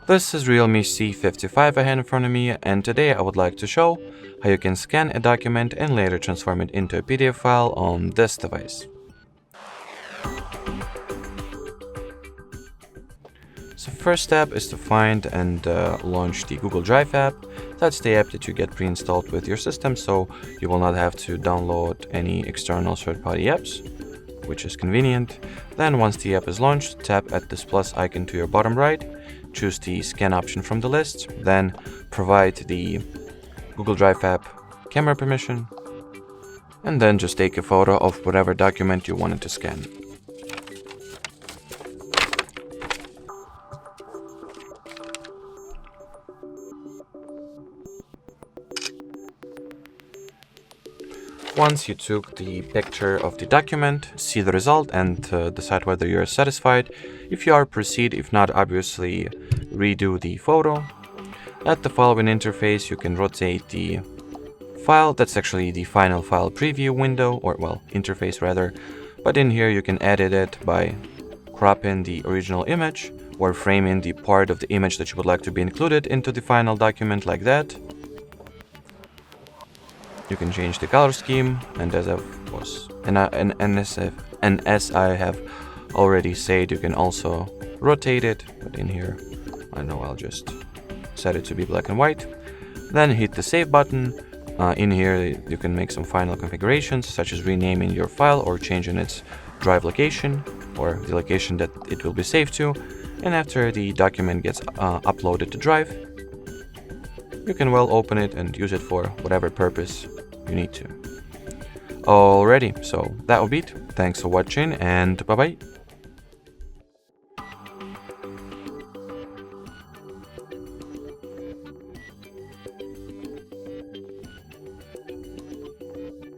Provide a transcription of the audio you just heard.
This is Realme C55 I have in front of me, and today I would like to show how you can scan a document and later transform it into a PDF file on this device. So first step is to find and launch the Google Drive app. That's the app that you get pre-installed with your system, so you will not have to download any external third-party apps, which is convenient. Then once the app is launched, tap at this plus icon to your bottom right, choose the scan option from the list, then provide the Google Drive app camera permission, and then just take a photo of whatever document you wanted to scan. Once you took the picture of the document, see the result and decide whether you are satisfied. If you are, proceed. If not, obviously redo the photo. At the following interface, you can rotate the file. That's actually the final file preview window, or well, interface rather. But in here you can edit it by cropping the original image or framing the part of the image that you would like to be included into the final document like that. You can change the color scheme, and as I have already said, you can also rotate it. But in here, I don't know, I'll just set it to be black and white. Then hit the save button. In here, you can make some final configurations, such as renaming your file or changing its drive location or the location that it will be saved to. And after the document gets uploaded to Drive, you can well open it and use it for whatever purpose you need to. Alrighty, so that will be it. Thanks for watching and bye bye.